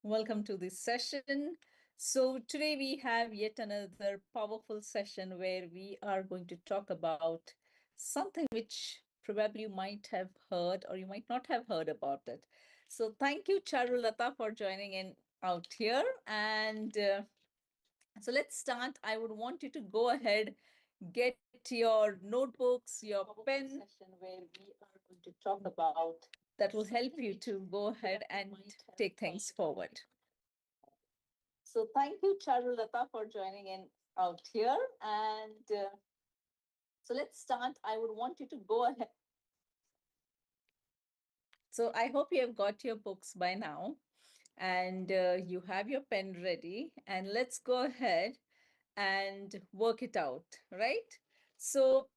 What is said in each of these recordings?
Welcome to this session. So, today we have yet another powerful session where we are going to talk about something which probably you might have heard or you might not have heard about it. So, thank you, Charulata, for joining in out here. And let's start. I would want you to go ahead, get your notebooks, your pen, session where we are going to talk about that will help you to go ahead and take things forward. So thank you, Charulata, for joining in out here. And let's start. I would want you to go ahead. So I hope you have got your books by now and you have your pen ready. And let's go ahead and work it out, right? So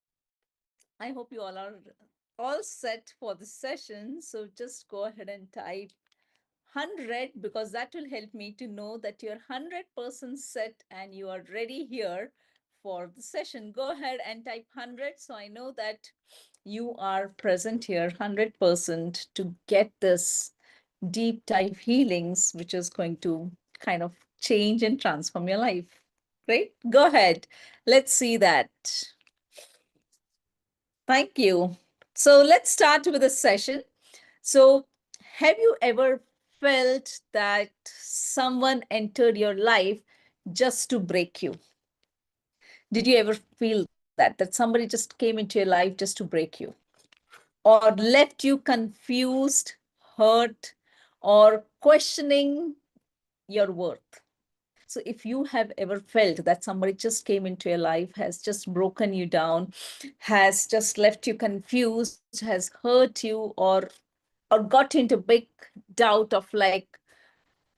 I hope you all are all set for the session. So just go ahead and type 100 because that will help me to know that you're 100% set and you are ready here for the session. Go ahead and type 100 so I know that you are present here 100% to get this deep dive healings, which is going to kind of change and transform your life. Great. Go ahead. Let's see that. Thank you. So let's start with a session. So, have you ever felt that someone entered your life just to break you? Did you ever feel that somebody just came into your life just to break you or left you confused, hurt, or questioning your worth? So, if you have ever felt that somebody just came into your life, has just broken you down, has just left you confused, has hurt you, or got into big doubt of like,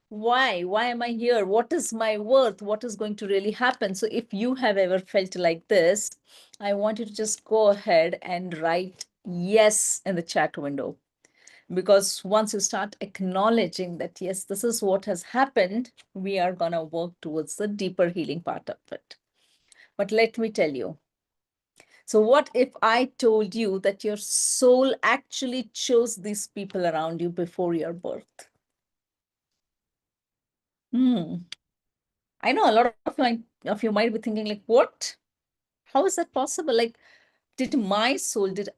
why am I here? What is my worth? What is going to really happen? So if you have ever felt like this, I want you to just go ahead and write yes in the chat window, because once you start acknowledging that yes, this is what has happened, we are going to work towards the deeper healing part of it. But let me tell you, so what if I told you that your soul actually chose these people around you before your birth? Hmm. I know a lot of you might be thinking like, what? How is that possible? Like, did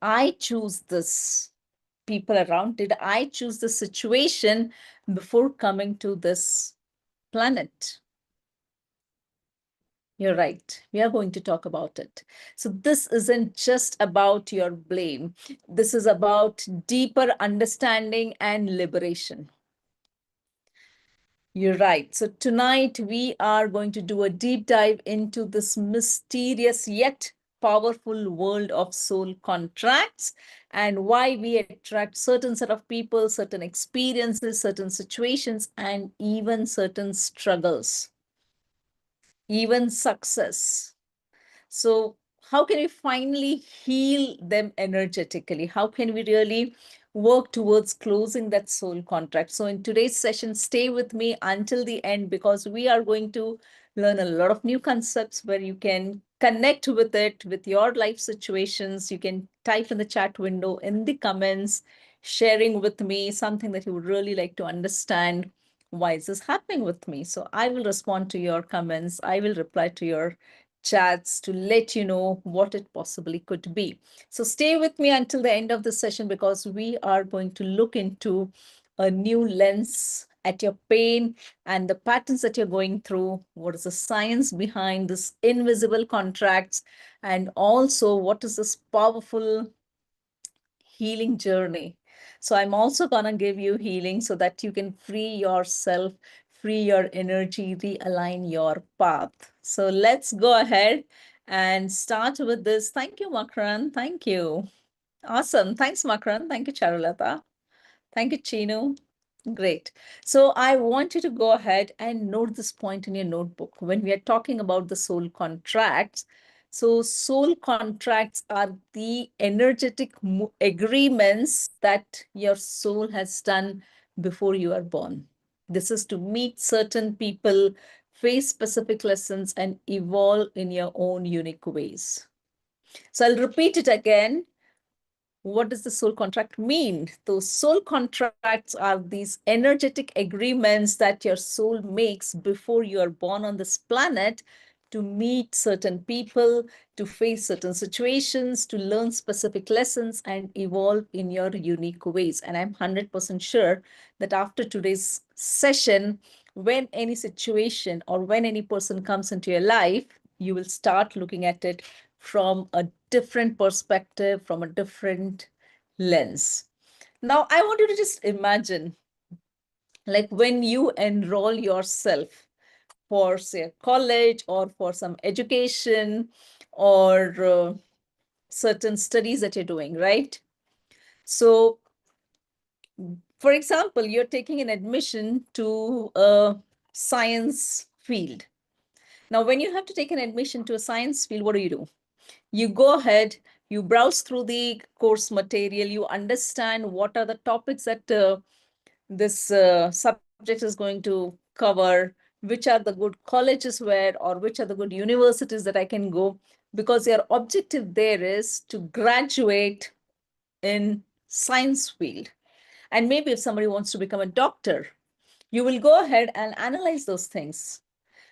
I choose this people around? Did I choose the situation before coming to this planet? You're right. We are going to talk about it. So this isn't just about your blame. This is about deeper understanding and liberation. You're right. So tonight we are going to do a deep dive into this mysterious yet powerful world of soul contracts and why we attract certain set of people, certain experiences, certain situations, and even certain struggles, even success. So, how can we finally heal them energetically? How can we really work towards closing that soul contract? So, in today's session, stay with me until the end because we are going to learn a lot of new concepts where you can connect with it with your life situations. You can type in the chat window, in the comments, sharing with me something that you would really like to understand. Why is this happening with me? So, I will respond to your comments. I will reply to your chats to let you know what it possibly could be. So stay with me until the end of the session because we are going to look into a new lens at your pain and the patterns that you're going through. What is the science behind this invisible contracts? And also, what is this powerful healing journey? So I'm also going to give you healing so that you can free yourself, free your energy, realign your path. So let's go ahead and start with this. Thank you, Makran. Thank you. Awesome. Thanks, Makran. Thank you, Charulata. Thank you, Chinu. Great. So I want you to go ahead and note this point in your notebook. When we are talking about the soul contracts, so soul contracts are the energetic agreements that your soul has done before you are born. This is to meet certain people, face specific lessons, and evolve in your own unique ways. So I'll repeat it again. What does the soul contract mean? Those soul contracts are these energetic agreements that your soul makes before you are born on this planet to meet certain people, to face certain situations, to learn specific lessons and evolve in your unique ways. And I'm 100% sure that after today's session, when any situation or when any person comes into your life, you will start looking at it from a different perspective, from a different lens. Now, I want you to just imagine, like when you enroll yourself for, say, college or for some education or certain studies that you're doing, right? So, for example, you're taking an admission to a science field. Now, when you have to take an admission to a science field, what do? You go ahead, you browse through the course material, you understand what are the topics that this subject is going to cover, which are the good colleges where, or which are the good universities that I can go, because your objective there is to graduate in science field. And maybe if somebody wants to become a doctor, you will go ahead and analyze those things.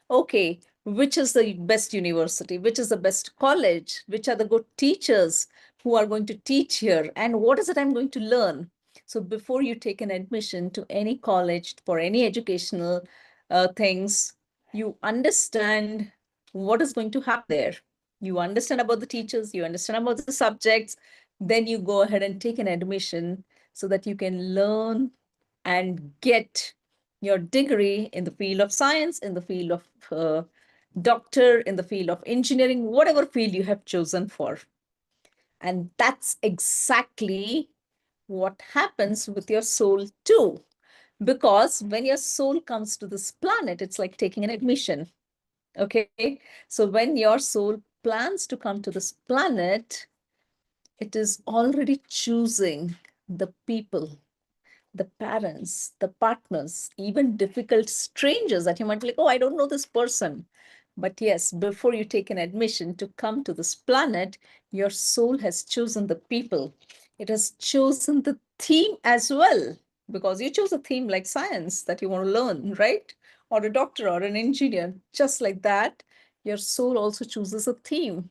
Okay, which is the best university, which is the best college, which are the good teachers who are going to teach here, and what is it I'm going to learn? So before you take an admission to any college for any educational things, you understand what is going to happen there. You understand about the teachers, you understand about the subjects, then you go ahead and take an admission so that you can learn and get your degree in the field of science, in the field of doctor, in the field of engineering, whatever field you have chosen for. And that's exactly what happens with your soul too. Because when your soul comes to this planet, it's like taking an admission. Okay. So when your soul plans to come to this planet, it is already choosing the people, the parents, the partners, even difficult strangers that you might be like, oh, I don't know this person. But yes, before you take an admission to come to this planet, your soul has chosen the people. It has chosen the theme as well, because you chose a theme like science that you want to learn, right? Or a doctor or an engineer. Just like that, your soul also chooses a theme.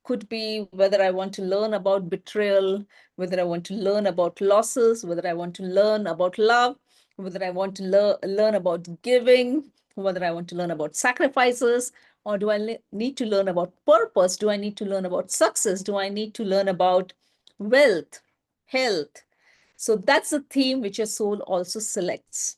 Could be whether I want to learn about betrayal, whether I want to learn about losses, whether I want to learn about love, whether I want to learn about giving, whether I want to learn about sacrifices, or do I need to learn about purpose? Do I need to learn about success? Do I need to learn about wealth, health? So that's the theme which your soul also selects.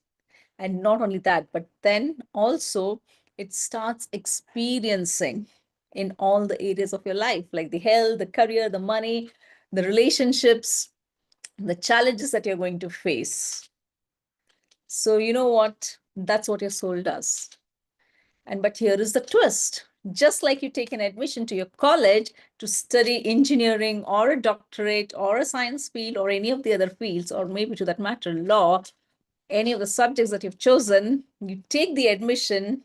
And not only that, but then also it starts experiencing in all the areas of your life, like the health, the career, the money, the relationships, the challenges that you're going to face. So you know what? That's what your soul does. And but here is the twist. Just like you take an admission to your college to study engineering or a doctorate or a science field or any of the other fields, or maybe to that matter, law, any of the subjects that you've chosen, you take the admission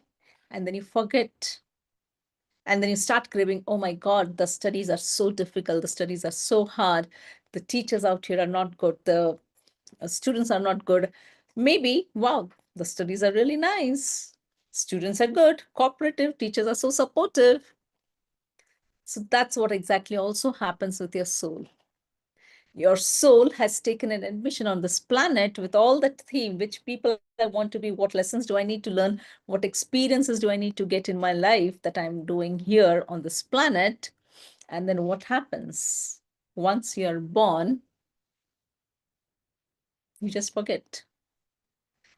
and then you forget. And then you start craving, oh my God, the studies are so difficult. The studies are so hard. The teachers out here are not good. The students are not good. Maybe, wow, the studies are really nice. Students are good, cooperative, teachers are so supportive. So that's what exactly also happens with your soul. Your soul has taken an admission on this planet with all that theme, which people I want to be, what lessons do I need to learn, what experiences do I need to get in my life that I'm doing here on this planet. And then what happens? Once you're born, you just forget.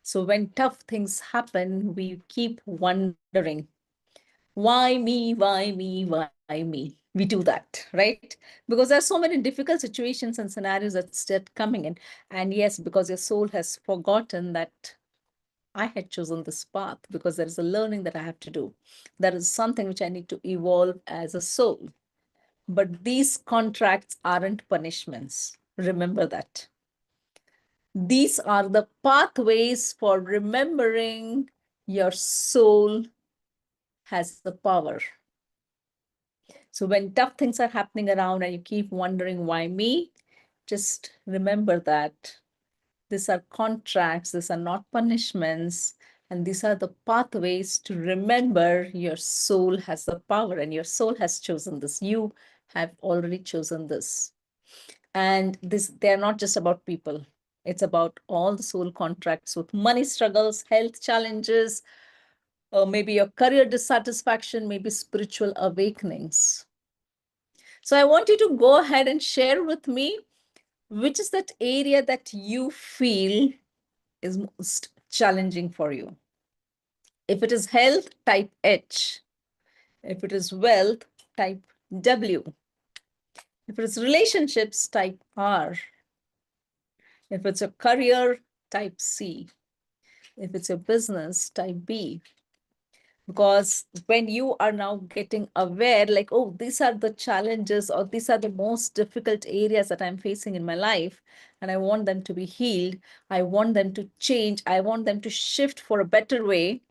So when tough things happen, we keep wondering, why me, why me, why me? We do that, right? Because there's so many difficult situations and scenarios that start coming in. And yes, because your soul has forgotten that I had chosen this path, because there is a learning that I have to do. There is something which I need to evolve as a soul. But these contracts aren't punishments. Remember that. These are the pathways for remembering your soul has the power. So when tough things are happening around and you keep wondering, why me? Just remember that these are contracts, these are not punishments, and these are the pathways to remember your soul has the power and your soul has chosen this. You have already chosen this. And this, they're not just about people. It's about all the soul contracts with money struggles, health challenges, or maybe your career dissatisfaction, maybe spiritual awakenings. So I want you to go ahead and share with me which is that area that you feel is most challenging for you. If it is health, type H. If it is wealth, type W. If it is relationships, type R. If it's a career, type C. If it's a business, type B. Because when you are now getting aware, like, oh, these are the challenges or these are the most difficult areas that I'm facing in my life, and I want them to be healed, I want them to change, I want them to shift for a better way,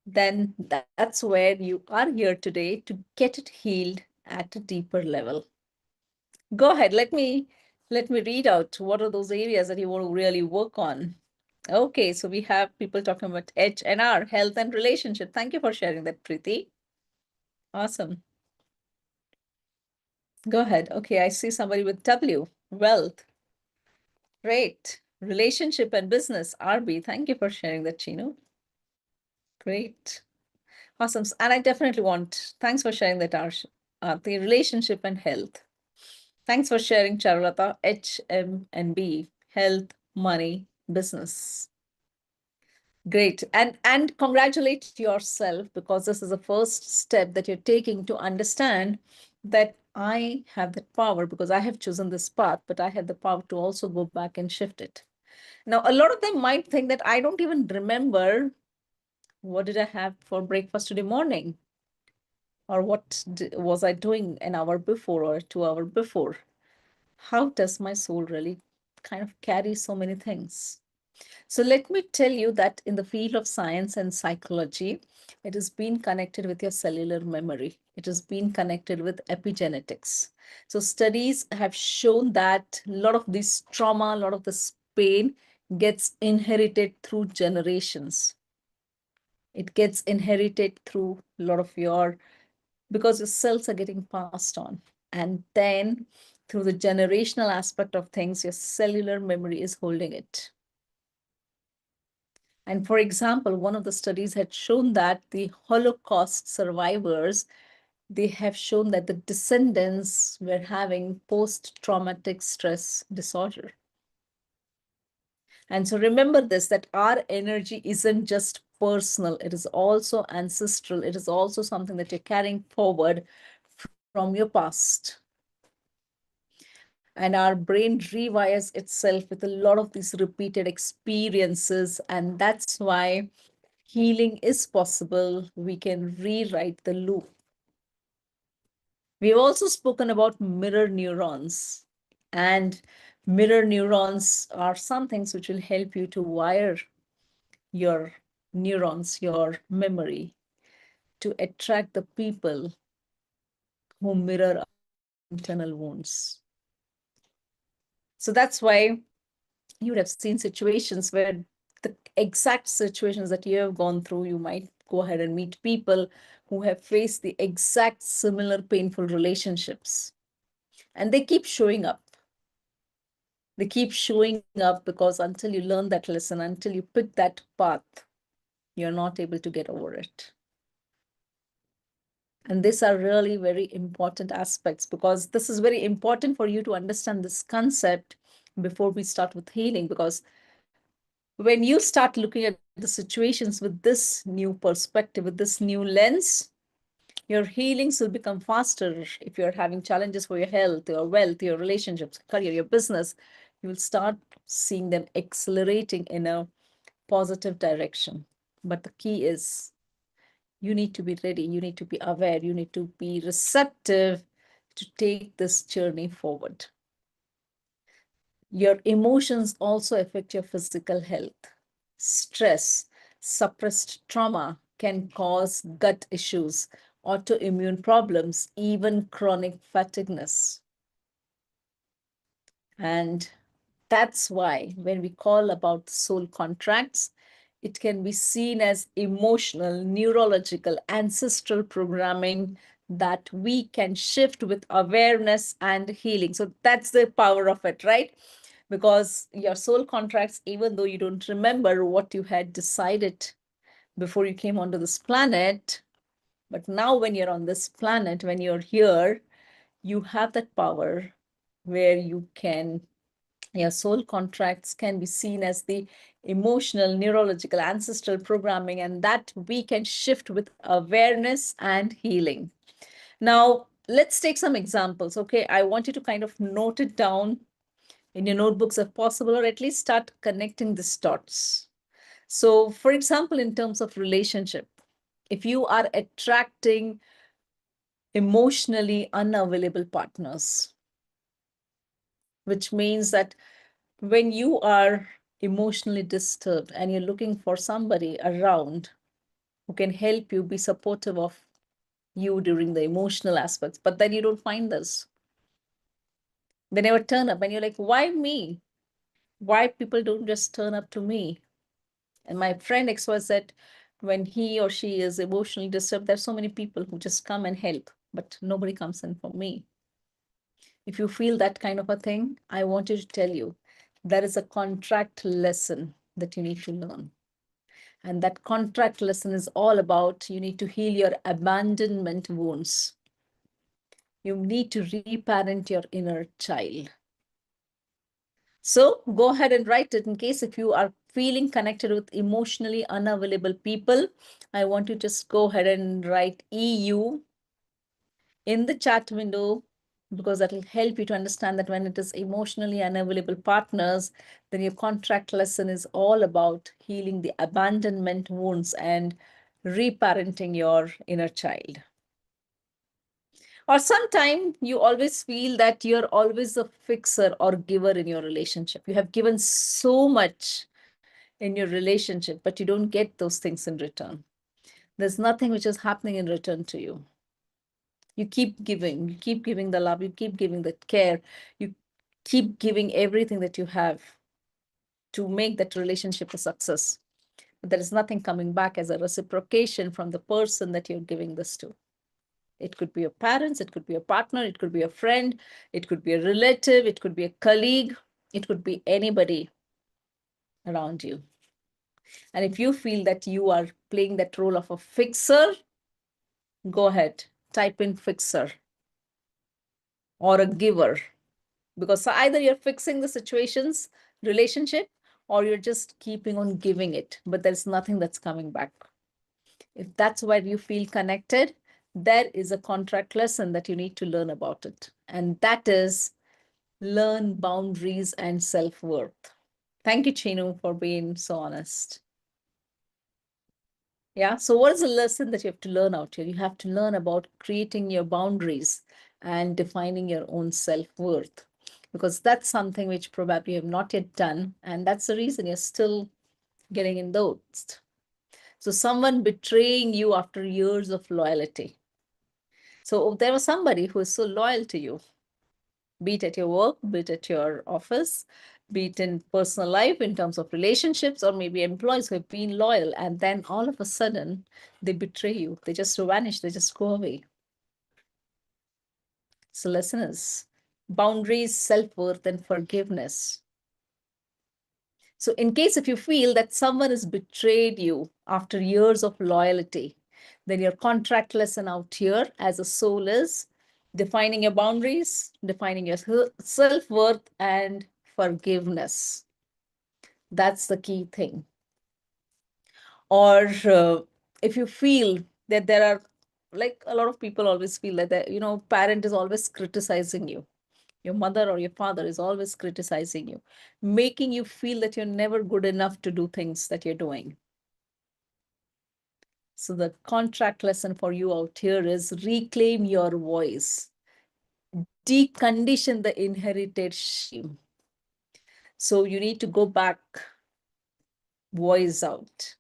then that's where you are here today to get it healed at a deeper level. Go ahead, let me read out what are those areas that you want to really work on. Okay, so we have people talking about H and R, health and relationship. Thank you for sharing that, Preeti. Awesome. Go ahead. Okay, I see somebody with W, wealth. Great. Relationship and business, RB. Thank you for sharing that, Chino. Great. Awesome. And I definitely want, thanks for sharing that, Arsh, the relationship and health. Thanks for sharing, Charulata, H, M, and B, health, money, business. Great. And congratulate yourself, because this is the first step that you're taking to understand that I have the power because I have chosen this path, but I have the power to also go back and shift it. Now, a lot of them might think that I don't even remember what did I have for breakfast today morning, or what was I doing an hour before or 2 hours before. How does my soul really kind of carry so many things? So let me tell you that in the field of science and psychology, it has been connected with your cellular memory. It has been connected with epigenetics. So studies have shown that a lot of this trauma, a lot of this pain gets inherited through generations. It gets inherited through a lot of your, because your cells are getting passed on. And then through the generational aspect of things, your cellular memory is holding it. And for example, one of the studies had shown that the Holocaust survivors, they have shown that the descendants were having post-traumatic stress disorder. And so remember this, that our energy isn't just personal, it is also ancestral. It is also something that you're carrying forward from your past. And our brain rewires itself with a lot of these repeated experiences. And that's why healing is possible. We can rewrite the loop. We've also spoken about mirror neurons. And mirror neurons are some things which will help you to wire your neurons, your memory, to attract the people who mirror our internal wounds. So that's why you would have seen situations where the exact situations that you have gone through, you might go ahead and meet people who have faced the exact similar painful relationships. And they keep showing up. They keep showing up because until you learn that lesson, until you pick that path, you're not able to get over it. And these are really very important aspects, because this is very important for you to understand this concept before we start with healing. Because when you start looking at the situations with this new perspective, with this new lens, your healings will become faster. If you're having challenges for your health, your wealth, your relationships, career, your business, you will start seeing them accelerating in a positive direction. But the key is you need to be ready, you need to be aware, you need to be receptive to take this journey forward. Your emotions also affect your physical health. Stress, suppressed trauma can cause gut issues, autoimmune problems, even chronic fatigueness. And that's why when we call about soul contracts, it can be seen as emotional, neurological, ancestral programming that we can shift with awareness and healing. So that's the power of it, right? Because your soul contracts, even though you don't remember what you had decided before you came onto this planet, but now when you're on this planet, when you're here, you have that power where you can, your soul contracts can be seen as the emotional, neurological, ancestral programming, and that we can shift with awareness and healing. Now, let's take some examples. Okay, I want you to kind of note it down in your notebooks if possible, or at least start connecting these dots. So, for example, in terms of relationship, if you are attracting emotionally unavailable partners, which means that when you are emotionally disturbed and you're looking for somebody around who can help you, be supportive of you during the emotional aspects, but then you don't find this. They never turn up, and you're like, why me? Why people don't just turn up to me? And my friend X was that when he or she is emotionally disturbed, there's so many people who just come and help, but nobody comes in for me. If you feel that kind of a thing, I wanted to tell you there is a contract lesson that you need to learn. And that contract lesson is all about you need to heal your abandonment wounds. You need to reparent your inner child. So go ahead and write it in case if you are feeling connected with emotionally unavailable people. I want you to just go ahead and write EU in the chat window, because that will help you to understand that when it is emotionally unavailable partners, then your contract lesson is all about healing the abandonment wounds and reparenting your inner child. Or sometimes you always feel that you're always a fixer or giver in your relationship. You have given so much in your relationship, but you don't get those things in return. There's nothing which is happening in return to you. You keep giving the love, you keep giving the care, you keep giving everything that you have to make that relationship a success. But there is nothing coming back as a reciprocation from the person that you're giving this to. It could be your parents, it could be a partner, it could be a friend, it could be a relative, it could be a colleague, it could be anybody around you. And if you feel that you are playing that role of a fixer, go ahead, type in fixer or a giver, because either you're fixing the situations, relationship, or you're just keeping on giving it, but there's nothing that's coming back. If that's where you feel connected, there is a contract lesson that you need to learn about it. And that is learn boundaries and self-worth. Thank you, Chinu, for being so honest. Yeah. So what is the lesson that you have to learn out here? You have to learn about creating your boundaries and defining your own self-worth, because that's something which probably you have not yet done. And that's the reason you're still getting endorsed. So someone betraying you after years of loyalty. So there was somebody who is so loyal to you, be it at your work, be it at your office, be it in personal life in terms of relationships, or maybe employees who have been loyal, and then all of a sudden they betray you. They just vanish, they just go away. So listeners, boundaries, self-worth, and forgiveness. So in case if you feel that someone has betrayed you after years of loyalty, then your contract lesson out here as a soul is defining your boundaries, defining your self-worth, and forgiveness. That's the key thing. Or if you feel that there are, like a lot of people always feel that, parent is always criticizing you. Your mother or your father is always criticizing you, making you feel that you're never good enough to do things that you're doing. So the contract lesson for you out here is reclaim your voice, decondition the inherited shame. So you need to go back, voice out.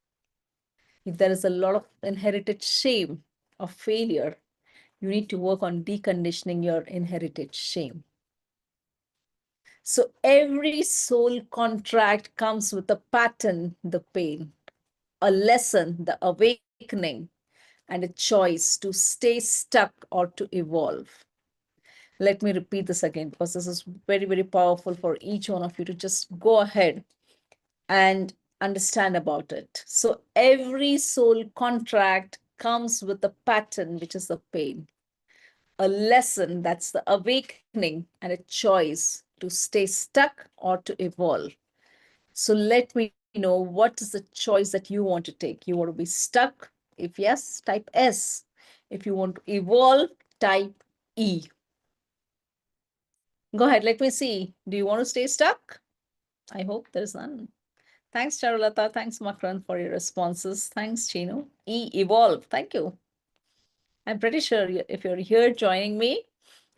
If there is a lot of inherited shame of failure, you need to work on deconditioning your inherited shame. So every soul contract comes with a pattern, the pain, a lesson, the awakening, and a choice to stay stuck or to evolve. Let me repeat this again because this is very, very powerful for each one of you to just go ahead and understand about it. So every soul contract comes with a pattern, which is the pain, a lesson, that's the awakening, and a choice to stay stuck or to evolve. So let me know, what is the choice that you want to take? You want to be stuck? If yes, type S. If you want to evolve, type E. Go ahead, let me see. Do you want to stay stuck? I hope there's none. Thanks, Charulata. Thanks, Makran, for your responses. Thanks, Chino. E, evolve. Thank you. I'm pretty sure if you're here joining me,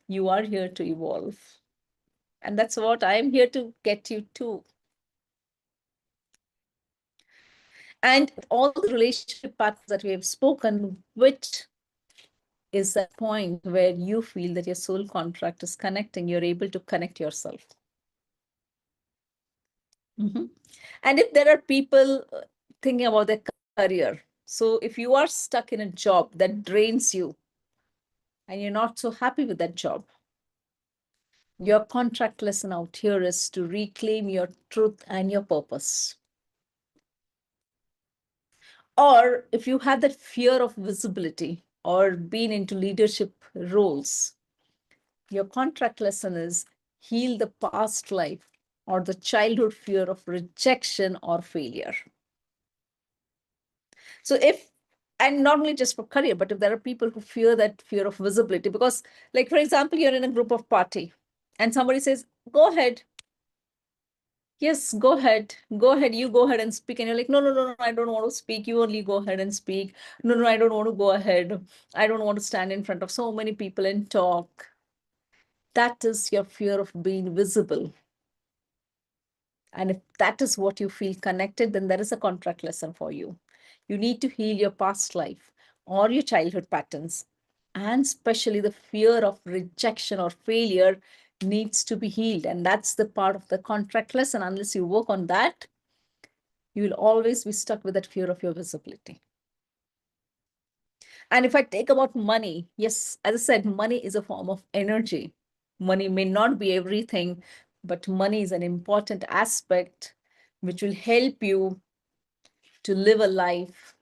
you are here to evolve. And that's what I'm here to get you to. And all the relationship patterns that we have spoken, which is that point where you feel that your soul contract is connecting, you're able to connect yourself. Mm-hmm. And if there are people thinking about their career, so if you are stuck in a job that drains you and you're not so happy with that job, your contract lesson out here is to reclaim your truth and your purpose. Or if you had that fear of visibility or been into leadership roles, your contract lesson is heal the past life or the childhood fear of rejection or failure. So if, and not only just for career, but if there are people who fear that fear of visibility, because like, for example, you're in a group of party and somebody says, go ahead. Yes, go ahead, you go ahead and speak. And you're like, no, no, no, no, I don't want to speak. You only go ahead and speak. No, no, I don't want to go ahead. I don't want to stand in front of so many people and talk. That is your fear of being visible. And if that is what you feel connected, then there is a contract lesson for you. You need to heal your past life or your childhood patterns. And especially the fear of rejection or failure needs to be healed. And that's the part of the contract lesson. Unless you work on that, you will always be stuck with that fear of your visibility. And if I take about money, yes, as I said, money is a form of energy. Money may not be everything, but money is an important aspect which will help you to live a life,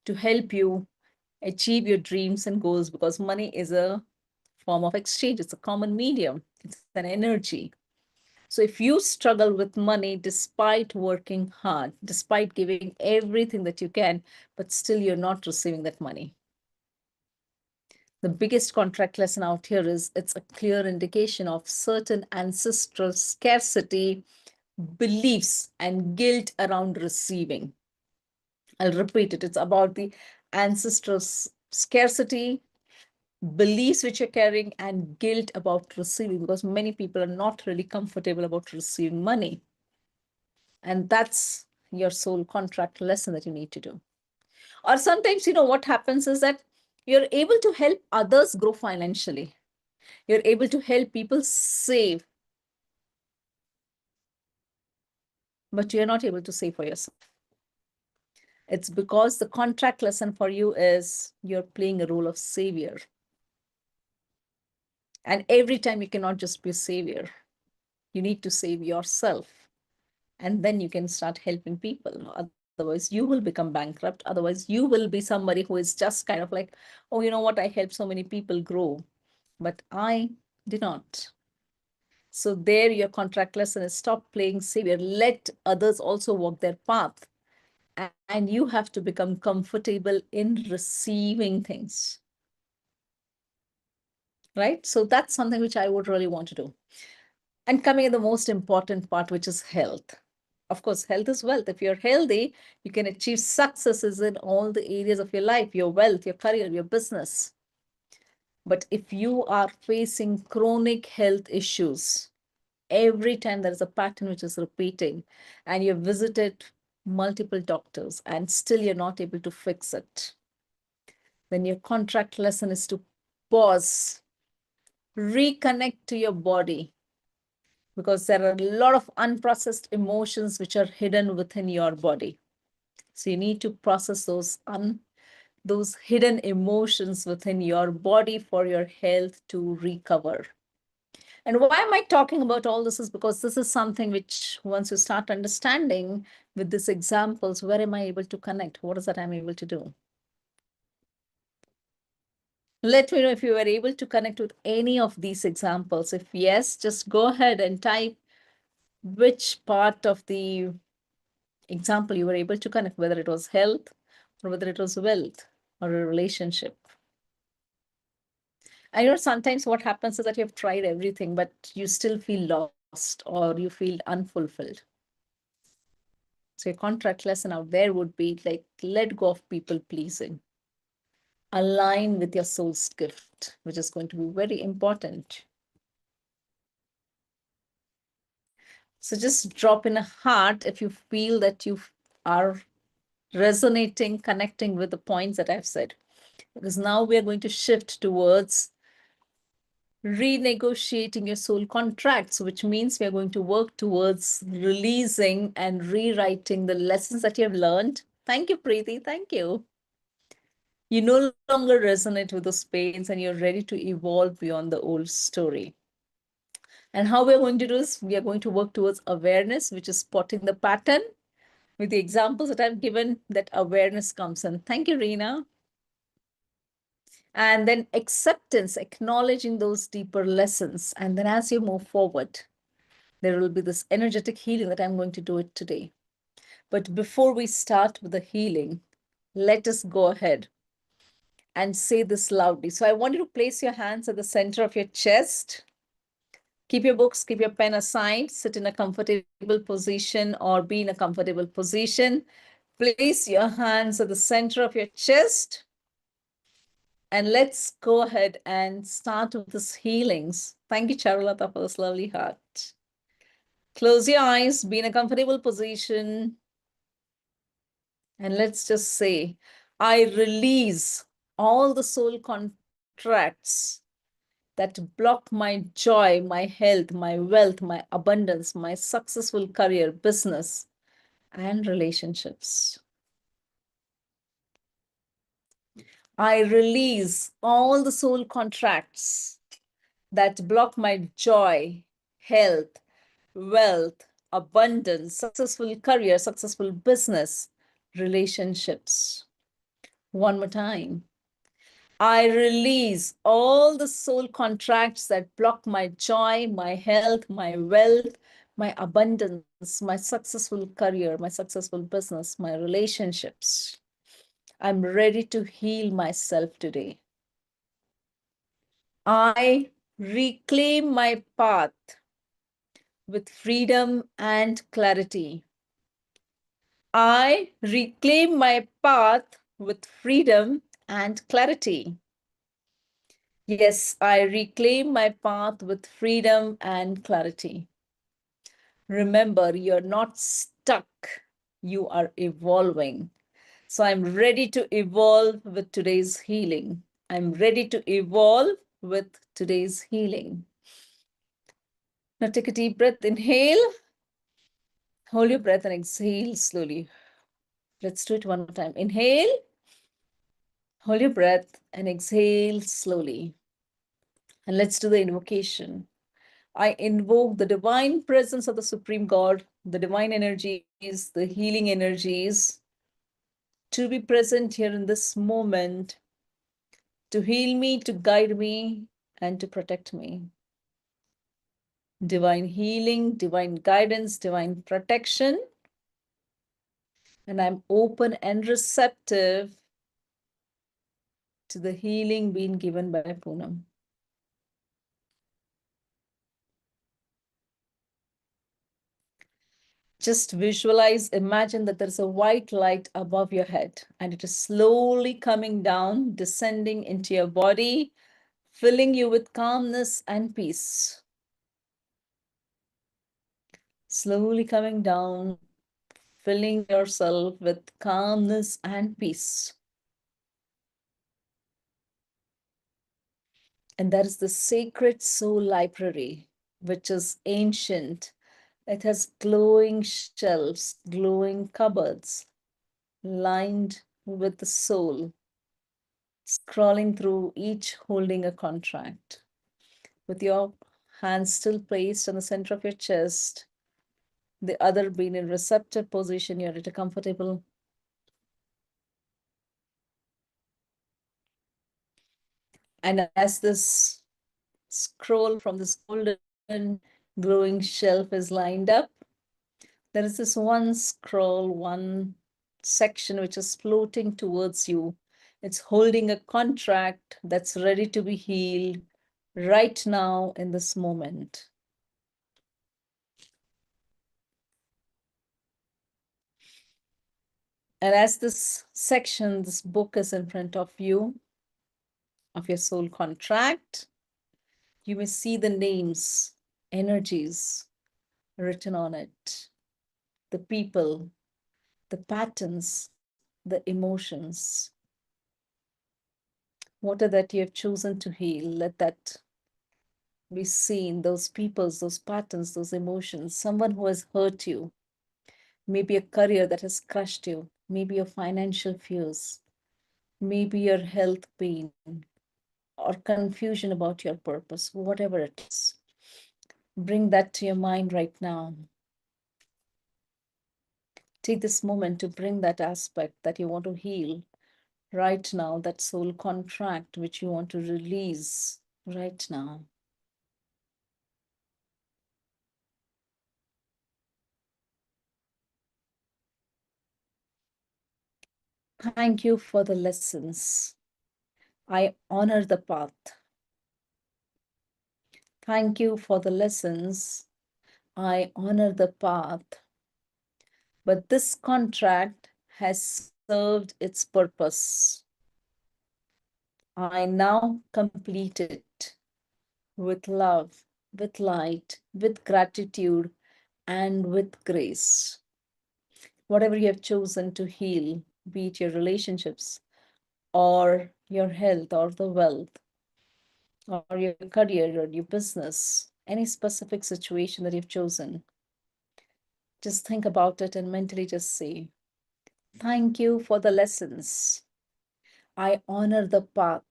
to help you achieve your dreams and goals, because money is a form of exchange. It's a common medium. It's an energy. So if you struggle with money despite working hard, despite giving everything that you can, but still you're not receiving that money, the biggest contract lesson out here is it's a clear indication of certain ancestral scarcity beliefs and guilt around receiving. I'll repeat it. It's about the ancestral scarcity beliefs which you're carrying and guilt about receiving, because many people are not really comfortable about receiving money. And that's your soul contract lesson that you need to do. Or sometimes, what happens is that you're able to help others grow financially. You're able to help people save, but you're not able to save for yourself. It's because the contract lesson for you is you're playing a role of savior. And every time you cannot just be a savior, you need to save yourself. And then you can start helping people. Otherwise, you will become bankrupt. Otherwise, you will be somebody who is just kind of like, oh, you know what? I helped so many people grow, but I did not. So there, your contract lesson is stop playing savior. Let others also walk their path. And you have to become comfortable in receiving things. Right? So that's something which I would really want to do. And coming in the most important part, which is health. Of course, health is wealth. If you're healthy, you can achieve successes in all the areas of your life, your wealth, your career, your business. But if you are facing chronic health issues, every time there is a pattern which is repeating and you've visited multiple doctors and still you're not able to fix it, then your contract lesson is to pause, reconnect to your body, because there are a lot of unprocessed emotions which are hidden within your body. So you need to process those hidden emotions within your body for your health to recover. And why am I talking about all this is because this is something which once you start understanding with these examples, where am I able to connect? What is that I'm able to do? Let me know if you were able to connect with any of these examples. If yes, just go ahead and type which part of the example you were able to connect, whether it was health or whether it was wealth or a relationship. I know sometimes what happens is that you have tried everything, but you still feel lost or you feel unfulfilled. So your contract lesson out there would be like, let go of people pleasing. Align with your soul's gift, which is going to be very important. So just drop in a heart if you feel that you are resonating, connecting with the points that I've said. Because now we are going to shift towards renegotiating your soul contracts, which means we are going to work towards releasing and rewriting the lessons that you have learned. Thank you, Preeti. Thank you. You no longer resonate with those pains and you're ready to evolve beyond the old story. And how we're going to do this, we are going to work towards awareness, which is spotting the pattern. With the examples that I've given, that awareness comes in. Thank you, Reena. And then acceptance, acknowledging those deeper lessons. And then as you move forward, there will be this energetic healing that I'm going to do it today. But before we start with the healing, let us go ahead and say this loudly. So I want you to place your hands at the center of your chest. Keep your books, keep your pen aside, sit in a comfortable position or be in a comfortable position. Place your hands at the center of your chest. And let's go ahead and start with this healings. Thank you, Charulata, for this lovely heart. Close your eyes, be in a comfortable position. And let's just say, I release all the soul contracts that block my joy, my health, my wealth, my abundance, my successful career, business, and relationships. I release all the soul contracts that block my joy, health, wealth, abundance, successful career, successful business, relationships. One more time. I release all the soul contracts that block my joy, my health, my wealth, my abundance, my successful career, my successful business, my relationships. I'm ready to heal myself today. I reclaim my path with freedom and clarity. I reclaim my path with freedom and clarity. Yes, I reclaim my path with freedom and clarity. Remember, you're not stuck. You are evolving. So I'm ready to evolve with today's healing. I'm ready to evolve with today's healing. Now take a deep breath. Inhale. Hold your breath and exhale slowly. Let's do it one more time. Inhale. Hold your breath and exhale slowly. And let's do the invocation. I invoke the divine presence of the Supreme God, the divine energies, the healing energies, to be present here in this moment, to heal me, to guide me, and to protect me. Divine healing, divine guidance, divine protection. And I'm open and receptive to the healing being given by Poonam. Just visualize, imagine that there's a white light above your head and it is slowly coming down, descending into your body, filling you with calmness and peace. Slowly coming down, filling yourself with calmness and peace. And that is the sacred soul library which is ancient. It has glowing shelves, glowing cupboards, lined with the soul, scrolling through each holding a contract. With your hands still placed on the center of your chest, the other being in receptive position, you're at a comfortable. And as this scroll from this golden glowing shelf is lined up, there is this one scroll, one section which is floating towards you. It's holding a contract that's ready to be healed right now in this moment. And as this section, this book is in front of you, of your soul contract, you may see the names, energies written on it, the people, the patterns, the emotions. What are that you have chosen to heal? Let that be seen, those peoples, those patterns, those emotions, someone who has hurt you, maybe a career that has crushed you, maybe your financial fears, maybe your health pain, or confusion about your purpose, whatever it is. Bring that to your mind right now. Take this moment to bring that aspect that you want to heal right now, that soul contract which you want to release right now. Thank you for the lessons. I honor the path. Thank you for the lessons. I honor the path. But this contract has served its purpose. I now complete it with love, with light, with gratitude, and with grace. Whatever you have chosen to heal, be it your relationships or your health or the wealth or your career or your business, any specific situation that you've chosen, just think about it and mentally just say, thank you for the lessons. I honor the path.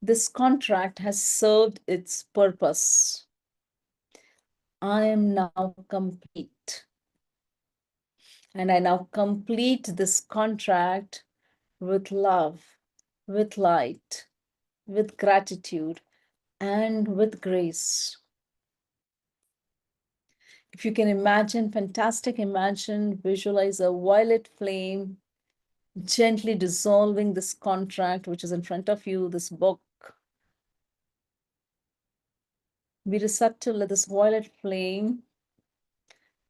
This contract has served its purpose. I am now complete. And I now complete this contract with love, with light, with gratitude, and with grace. If you can imagine, fantastic, imagine, visualize a violet flame gently dissolving this contract, which is in front of you, this book. Be receptive, let this violet flame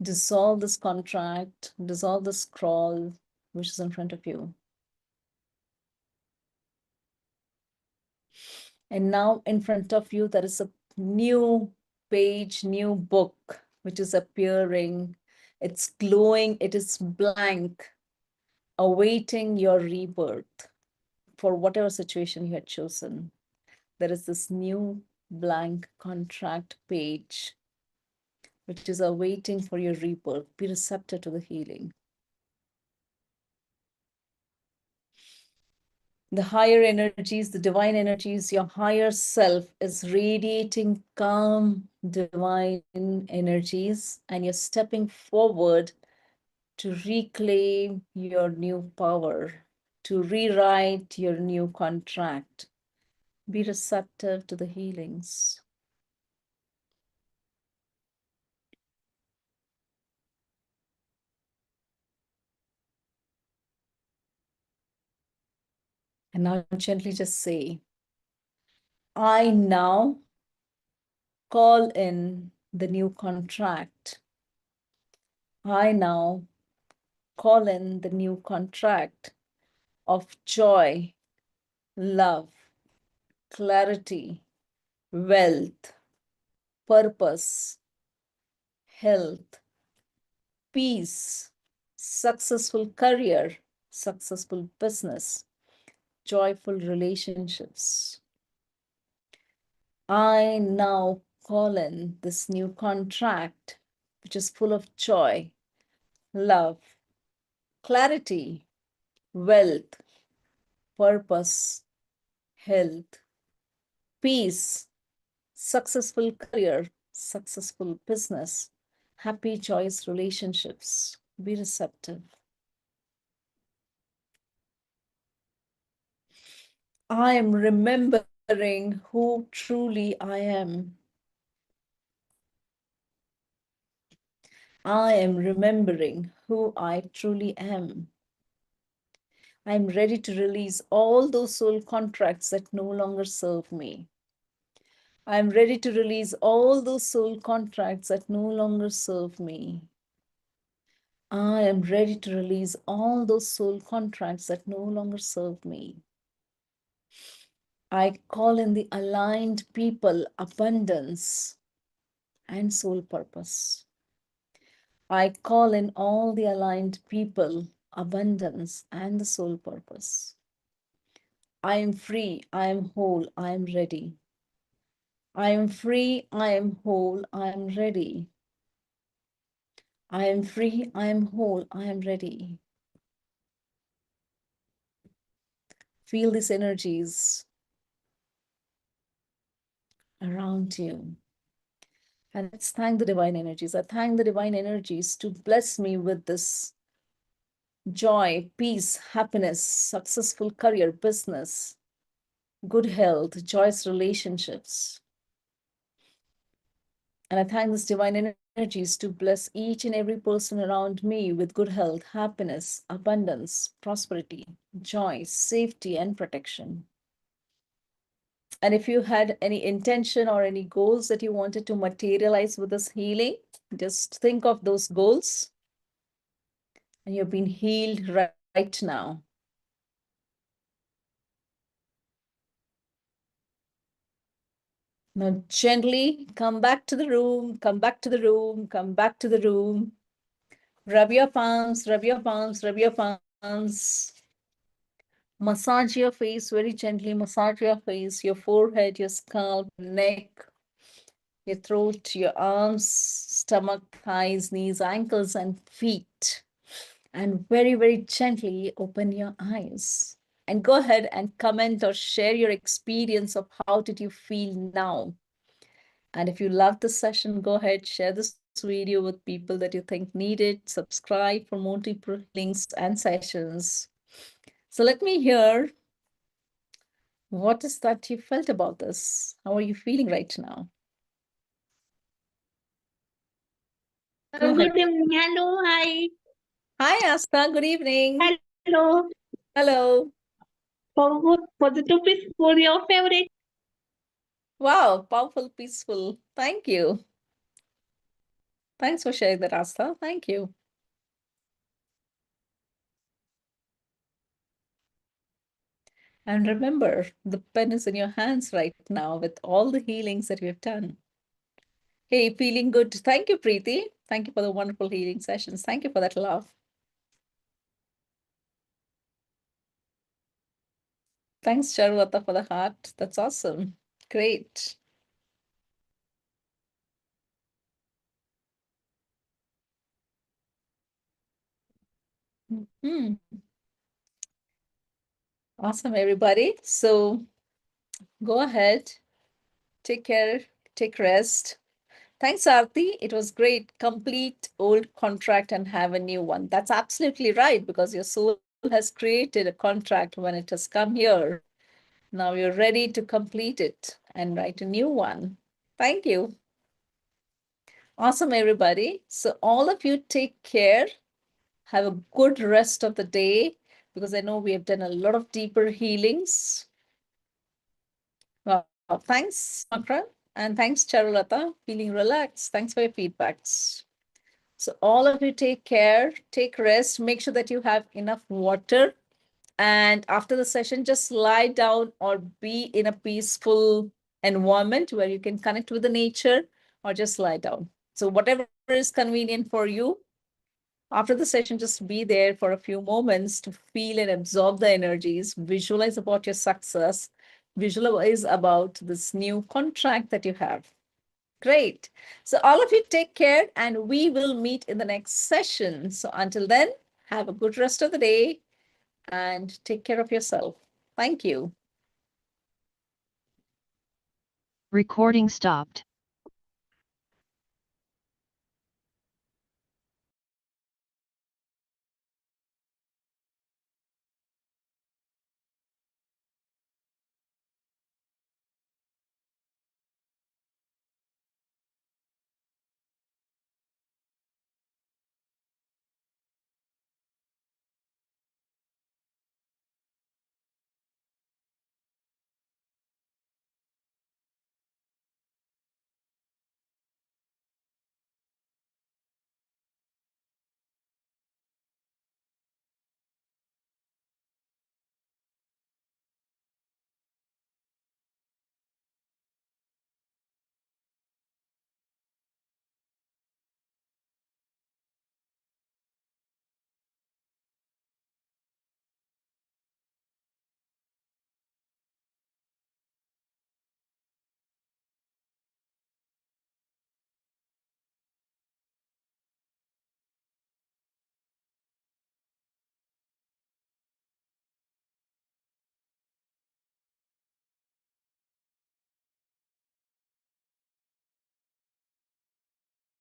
dissolve this contract, dissolve the scroll, which is in front of you. And now in front of you, there is a new page, new book, which is appearing. It's glowing, it is blank, awaiting your rebirth for whatever situation you had chosen. There is this new blank contract page, which is awaiting for your rebirth. Be receptive to the healing. The higher energies, the divine energies, your higher self is radiating calm, divine energies, and you're stepping forward to reclaim your new power, to rewrite your new contract. Be receptive to the healings. And now gently just say, I now call in the new contract. I now call in the new contract of joy, love, clarity, wealth, purpose, health, peace, successful career, successful business, joyful relationships. I now call in this new contract, which is full of joy, love, clarity, wealth, purpose, health, peace, successful career, successful business, happy, joyous relationships. Be receptive. I am remembering who truly I am. I am remembering who I truly am. I'm ready to release all those soul contracts that no longer serve me. I'm ready to release all those soul contracts that no longer serve me. I am ready to release all those soul contracts that no longer serve me. I call in the aligned people, abundance, and soul purpose. I call in all the aligned people, abundance, and the soul purpose. I am free, I am whole, I am ready. I am free, I am whole, I am ready. I am free, I am whole, I am ready. Feel these energies around you. And let's thank the divine energies. I thank the divine energies to bless me with this joy, peace, happiness, successful career, business, good health, joyous relationships. And I thank this divine energies to bless each and every person around me with good health, happiness, abundance, prosperity, joy, safety, and protection. And if you had any intention or any goals that you wanted to materialize with this healing, just think of those goals and you've been healed right now. Now gently come back to the room, come back to the room, come back to the room. Rub your palms, rub your palms, rub your palms. Massage your face very gently, massage your face, your forehead, your scalp, neck, your throat, your arms, stomach, thighs, knees, ankles, and feet. And very, very gently open your eyes. And go ahead and comment or share your experience of how did you feel now. And if you love this session, go ahead, share this video with people that you think need it. Subscribe for more deeper links and sessions. So let me hear, what is that you felt about this? How are you feeling right now? Go ahead. Good evening. Hello. Hi. Hi, Asta. Good evening. Hello. Hello. Positive peaceful. Your favorite. Wow, powerful, peaceful. Thank you. Thanks for sharing that, Asta. Thank you. And remember, the pen is in your hands right now with all the healings that we've done. Hey, feeling good. Thank you, Preeti. Thank you for the wonderful healing sessions. Thank you for that love. Thanks, Charulata, for the heart. That's awesome. Great. Hmm. Awesome, everybody. So go ahead, take care, take rest. Thanks, Aarti. It was great. Complete old contract and have a new one. That's absolutely right, because your soul has created a contract when it has come here. Now you're ready to complete it and write a new one. Thank you. Awesome, everybody. So all of you take care. Have a good rest of the day, because I know we have done a lot of deeper healings. Well, thanks, Chakra, and thanks, Charulata. Feeling relaxed. Thanks for your feedbacks. So all of you take care, take rest, make sure that you have enough water. And after the session, just lie down or be in a peaceful environment where you can connect with the nature, or just lie down. So whatever is convenient for you. After the session, just be there for a few moments to feel and absorb the energies, visualize about your success, visualize about this new contract that you have. Great. So all of you take care, and we will meet in the next session. So until then, have a good rest of the day and take care of yourself. Thank you. Recording stopped.